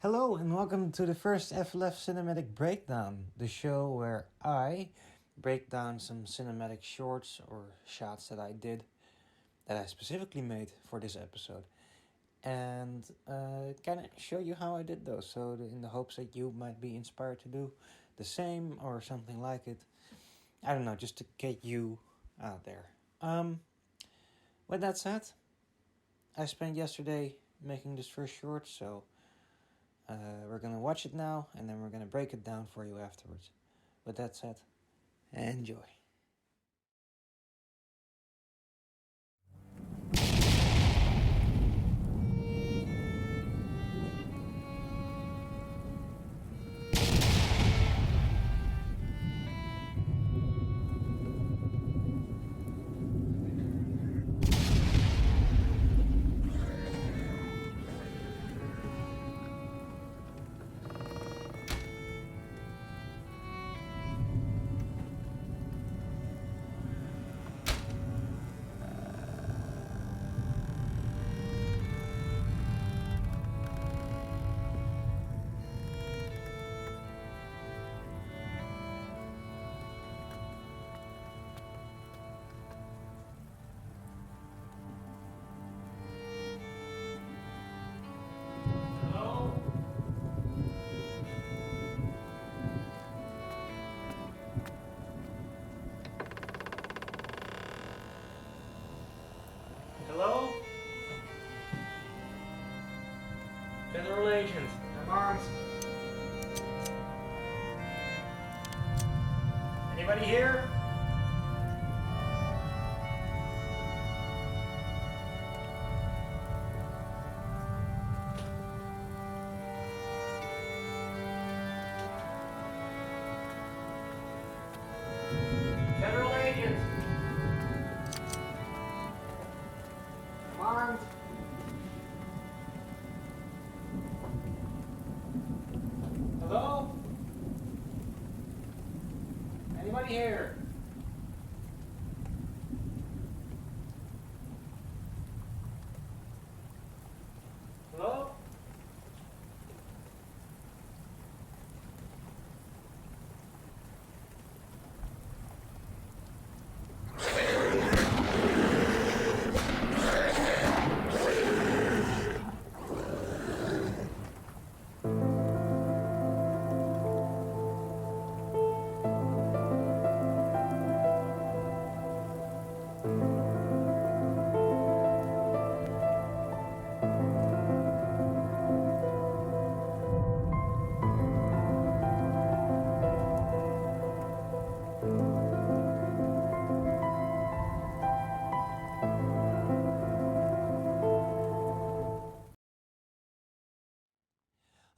Hello and welcome to the first FLF Cinematic Breakdown, the show where I break down some cinematic shorts or shots that I did, that I specifically made for this episode, and kind of show you how I did those, so in the hopes that you might be inspired to do the same or something like it. I don't know, just to get you out there. With that said, I spent yesterday making this first short, so we're gonna watch it now, and then we're gonna break it down for you afterwards. With that said, enjoy. Hello? Federal agent, I'm armed. Anybody here? Federal agent! I'm armed. Hello? Anybody here? Hello?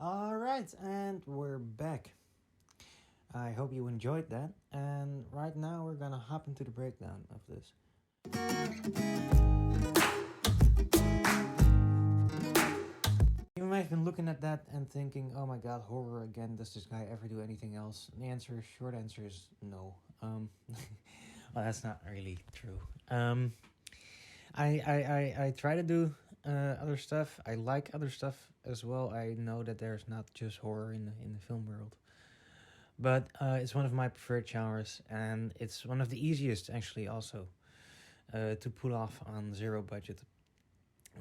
Alright, and we're back. I hope you enjoyed that, and right now we're gonna hop into the breakdown of this. You might have been looking at that and thinking, oh my god, horror again, does this guy ever do anything else? And the short answer is no. Well, that's not really true. I try to do other stuff. I like other stuff as well. I know that there's not just horror in the film world, but it's one of my preferred genres, and it's one of the easiest actually also to pull off on zero budget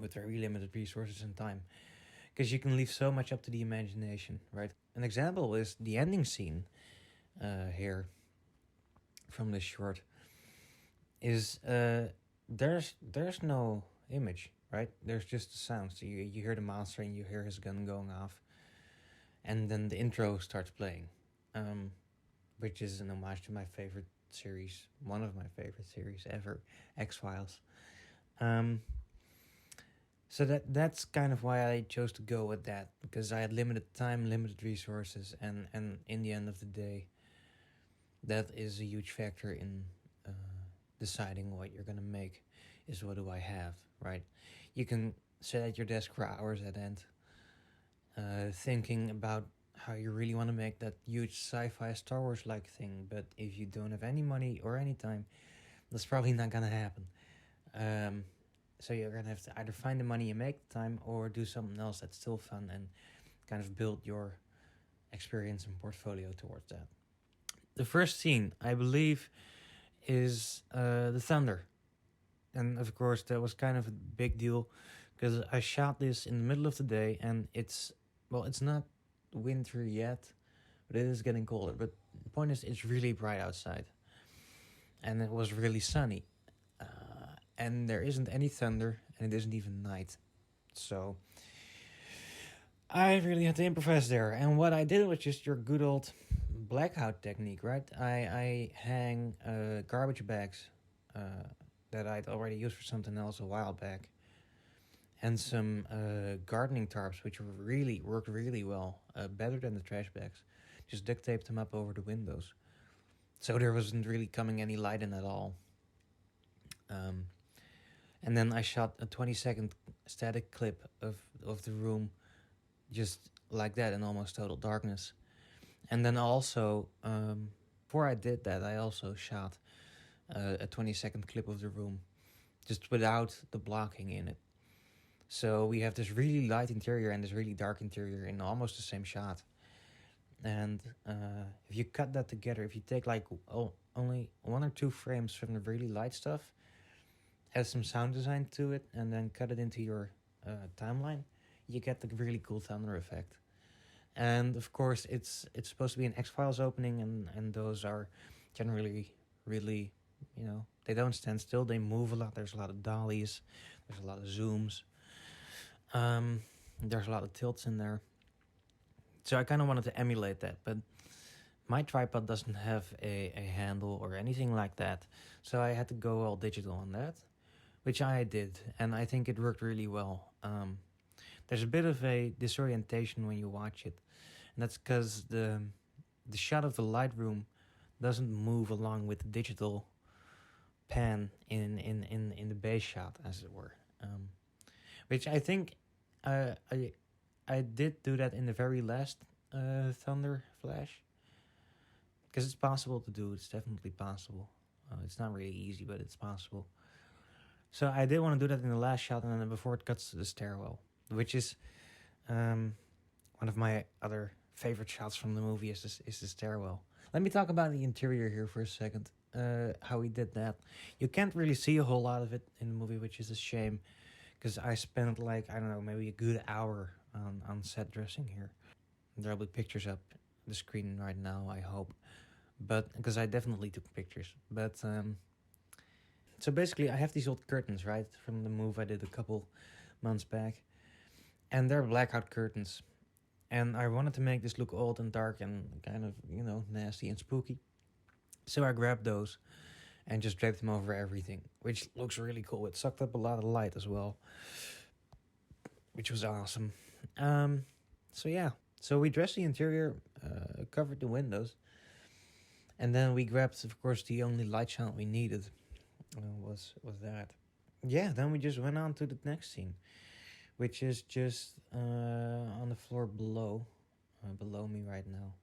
with very limited resources and time, because you can leave so much up to the imagination, right? An example is the ending scene here from this short. Is there's no image, right? There's just the sound. So you hear the monster and you hear his gun going off, and then the intro starts playing, which is an homage to my favorite series, one of my favorite series ever, X-Files. So that's kind of why I chose to go with that, because I had limited time, limited resources, and in the end of the day, that is a huge factor in deciding what you're gonna make. Is what do I have, right? You can sit at your desk for hours at end, thinking about how you really want to make that huge sci-fi Star Wars like thing, but if you don't have any money or any time, that's probably not gonna happen. So you're gonna have to either find the money and make the time, or do something else that's still fun and kind of build your experience and portfolio towards that. The first scene, I believe, is the thunder. And of course, that was kind of a big deal because I shot this in the middle of the day, and it's not winter yet, but it is getting colder. But the point is, it's really bright outside, and it was really sunny, and there isn't any thunder, and it isn't even night. So I really had to improvise there. And what I did was just your good old blackout technique, right? I hang garbage bags that I'd already used for something else a while back, and some gardening tarps, which worked really well, better than the trash bags. Just duct taped them up over the windows, so there wasn't really coming any light in at all. And then I shot a 20-second static clip of the room, just like that, in almost total darkness. And then also, before I did that, I also shot a 20-second clip of the room, just without the blocking in it. So we have this really light interior and this really dark interior in almost the same shot. And if you cut that together, if you take like only 1 or 2 frames from the really light stuff, add some sound design to it, and then cut it into your timeline, you get the really cool thunder effect. And of course, it's supposed to be an X-Files opening, and those are generally really, they don't stand still, they move a lot. There's a lot of dollies, there's a lot of zooms, there's a lot of tilts in there. So I kind of wanted to emulate that, but my tripod doesn't have a handle or anything like that, so I had to go all digital on that, which I did, and I think it worked really well. There's a bit of a disorientation when you watch it, and that's because the shot of the Lightroom doesn't move along with the digital pan in the base shot, as it were. Which I think I did do that in the very last Thunder Flash, because it's possible to do. It's definitely possible. It's not really easy, but it's possible. So I did want to do that in the last shot, and then before it cuts to the stairwell, which is one of my other favorite shots from the movie is the stairwell. Let me talk about the interior here for a second. How we did that. You can't really see a whole lot of it in the movie, which is a shame, because I spent maybe a good hour on set dressing here. There'll be pictures up the screen right now, I hope, but because I definitely took pictures. But so basically, I have these old curtains, right, from the move I did a couple months back, and they're blackout curtains, and I wanted to make this look old and dark and kind of nasty and spooky. So I grabbed those and just draped them over everything, which looks really cool. It sucked up a lot of light as well, which was awesome. So we dressed the interior, covered the windows, and then we grabbed, of course, the only light shot we needed was that. Yeah, then we just went on to the next scene, which is just on the floor below me right now.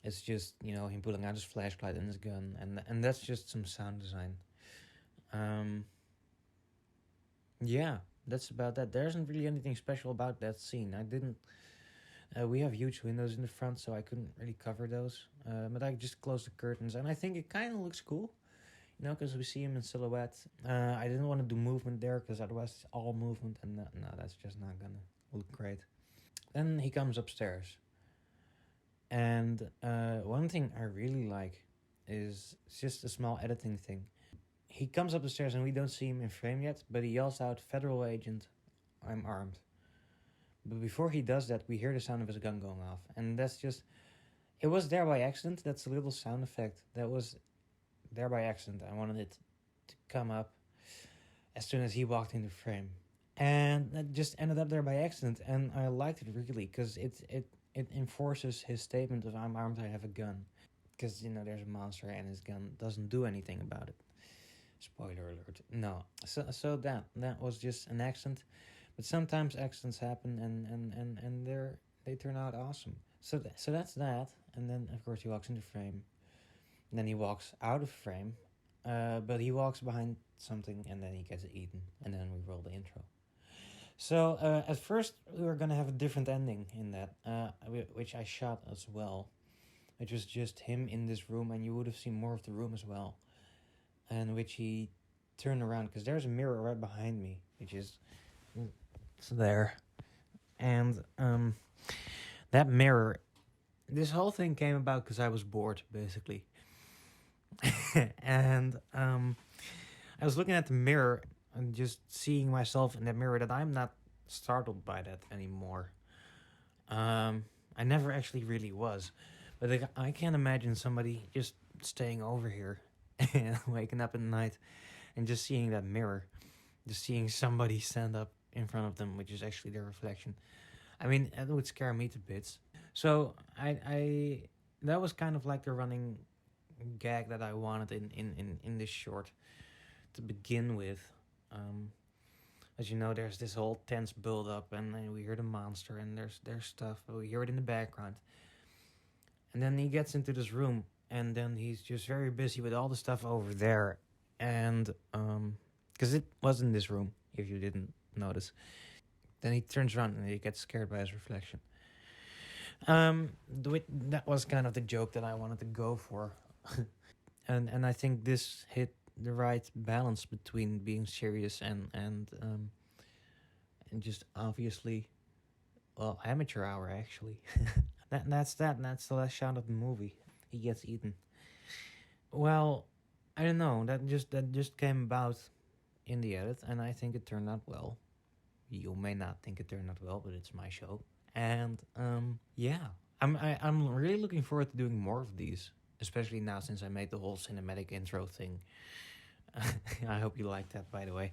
It's just, him pulling out his flashlight and his gun, and that's just some sound design. Yeah, that's about that. There isn't really anything special about that scene. I didn't... we have huge windows in the front, so I couldn't really cover those. But I just closed the curtains, and I think it kind of looks cool, because we see him in silhouette. I didn't want to do movement there, because otherwise it's all movement, and no, that's just not gonna look great. Then he comes upstairs. And one thing I really like is just a small editing thing. He comes up the stairs and we don't see him in frame yet, but he yells out, "Federal agent, I'm armed." But before he does that, we hear the sound of his gun going off. And that's just... It was there by accident. That's a little sound effect. That was there by accident. I wanted it to come up as soon as he walked into frame. And that just ended up there by accident. And I liked it really, because it enforces his statement of "I'm armed, I have a gun." Because, there's a monster and his gun doesn't do anything about it. Spoiler alert. No. So that was just an accident. But sometimes accidents happen and they turn out awesome. So that's that. And then, of course, he walks into frame. And then he walks out of frame. But he walks behind something and then he gets eaten. And then we roll the intro. So at first we were gonna have a different ending in that, which I shot as well. It was just him in this room, and you would have seen more of the room as well. And which he turned around, because there's a mirror right behind me, which is it's there. And that mirror, this whole thing came about because I was bored, basically. And I was looking at the mirror and just seeing myself in that mirror, that I'm not startled by that anymore. I never actually really was. But like, I can't imagine somebody just staying over here and waking up at night and just seeing that mirror. Just seeing somebody stand up in front of them, which is actually their reflection. I mean, that would scare me to bits. So I that was kind of like the running gag that I wanted in this short to begin with. As you know, there's this whole tense build up, and then we hear the monster, and there's stuff, but we hear it in the background. And then he gets into this room, and then he's just very busy with all the stuff over there. And because it was in this room, if you didn't notice. Then he turns around and he gets scared by his reflection. That was kind of the joke that I wanted to go for. and I think this hit the right balance between being serious and just obviously, well, amateur hour actually. That's the last shot of the movie. He gets eaten. Well, I don't know. That just came about in the edit, and I think it turned out well. You may not think it turned out well, but it's my show, and yeah, I'm really looking forward to doing more of these, especially now since I made the whole cinematic intro thing. I hope you like that, by the way.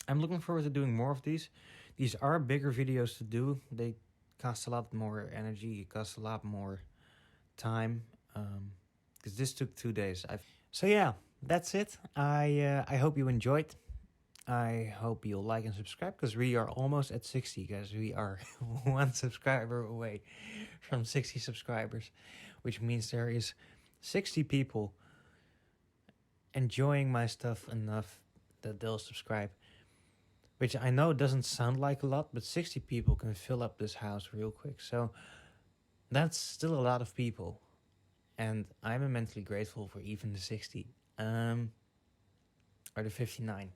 I'm looking forward to doing more of these. These are bigger videos to do. They cost a lot more energy. It costs a lot more time. Because this took 2 days. So yeah, that's it. I hope you enjoyed. I hope you'll like and subscribe, because we are almost at 60, guys. We are 1 subscriber away from 60 subscribers, which means there is 60 people enjoying my stuff enough that they'll subscribe. Which I know doesn't sound like a lot, but 60 people can fill up this house real quick. So that's still a lot of people. And I'm immensely grateful for even the 60. Or the 59,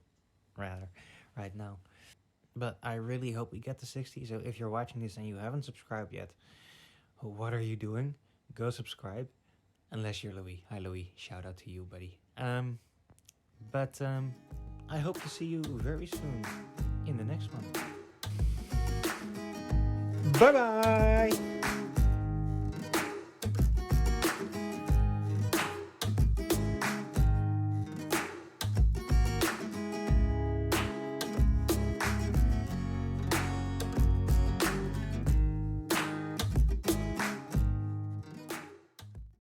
rather, right now. But I really hope we get to 60. So if you're watching this and you haven't subscribed yet, what are you doing? Go subscribe. Unless you're Louis. Hi, Louis. Shout out to you, buddy. But I hope to see you very soon in the next one. Bye-bye!